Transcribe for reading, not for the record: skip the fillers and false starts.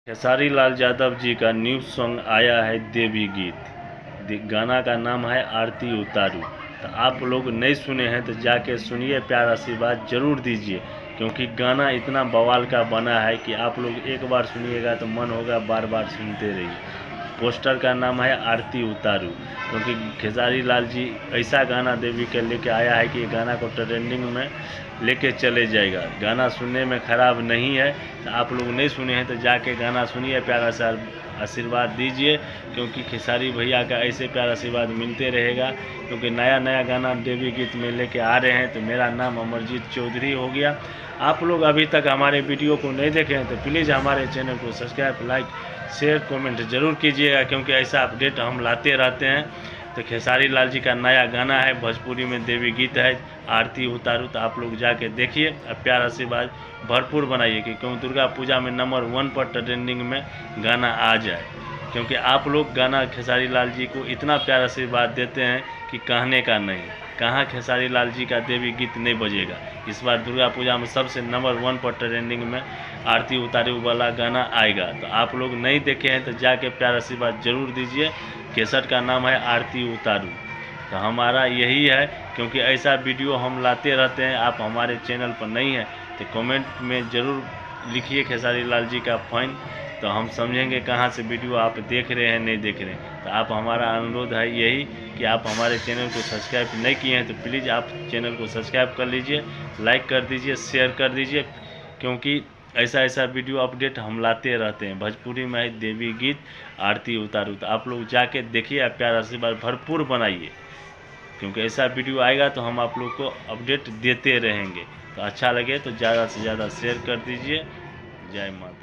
खेसारी लाल यादव जी का new song आया है देवी गीत। गाना का नाम है आरती उतारू। तो आप लोग नहीं सुने हैं तो जाके सुनिए, प्यार आशीर्वाद जरूर दीजिए, क्योंकि गाना इतना बवाल का बना है कि आप लोग एक बार सुनिएगा तो मन होगा बार बार सुनते रहिए। पोस्टर का नाम है आरती उतारू, क्योंकि खेसारी लाल जी ऐसा गाना देवी के लेके आया है कि ये गाना को ट्रेंडिंग में लेके चले जाएगा। गाना सुनने में ख़राब नहीं है। तो आप लोग नहीं सुने हैं तो जाके गाना सुनिए, प्यारा सा आशीर्वाद दीजिए, क्योंकि खेसारी भैया का ऐसे प्यार आशीर्वाद मिलते रहेगा। क्योंकि नया नया गाना देवी गीत में लेके आ रहे हैं। तो मेरा नाम अमरजीत चौधरी हो गया। आप लोग अभी तक हमारे वीडियो को नहीं देखे हैं तो प्लीज़ हमारे चैनल को सब्सक्राइब, लाइक, शेयर, कमेंट जरूर कीजिएगा, क्योंकि ऐसा अपडेट हम लाते रहते हैं। तो खेसारी लाल जी का नया गाना है, भोजपुरी में देवी गीत है आरती उतारू। तो आप लोग जाके देखिए और प्यार आशीर्वाद भरपूर बनाइए कि क्यों दुर्गा पूजा में नंबर 1 पर ट्रेंडिंग में गाना आ जाए। क्योंकि आप लोग गाना खेसारी लाल जी को इतना प्यार आशीर्वाद देते हैं कि कहने का नहीं। कहाँ खेसारी लाल जी का देवी गीत नहीं बजेगा। इस बार दुर्गा पूजा में सबसे नंबर 1 पर ट्रेंडिंग में आरती उतारू वाला गाना आएगा। तो आप लोग नहीं देखे हैं तो जाके प्यार आशीर्वाद जरूर दीजिए। केसट का नाम है आरती उतारू। तो हमारा यही है, क्योंकि ऐसा वीडियो हम लाते रहते हैं। आप हमारे चैनल पर नहीं हैं तो कमेंट में ज़रूर लिखिए खेसारी लाल जी का फैन, तो हम समझेंगे कहाँ से वीडियो आप देख रहे हैं नहीं देख रहे हैं। तो आप हमारा अनुरोध है यही कि आप हमारे चैनल को सब्सक्राइब नहीं किए हैं तो प्लीज़ आप चैनल को सब्सक्राइब कर लीजिए, लाइक कर दीजिए, शेयर कर दीजिए, क्योंकि ऐसा ऐसा वीडियो अपडेट हम लाते रहते हैं। भोजपुरी में है देवी गीत आरती उतारू। तो आप लोग जाके देखिए और प्यार आशीर्वाद भरपूर बनाइए, क्योंकि ऐसा वीडियो आएगा तो हम आप लोग को अपडेट देते रहेंगे। तो अच्छा लगे तो ज़्यादा से ज़्यादा शेयर कर दीजिए। जय माता।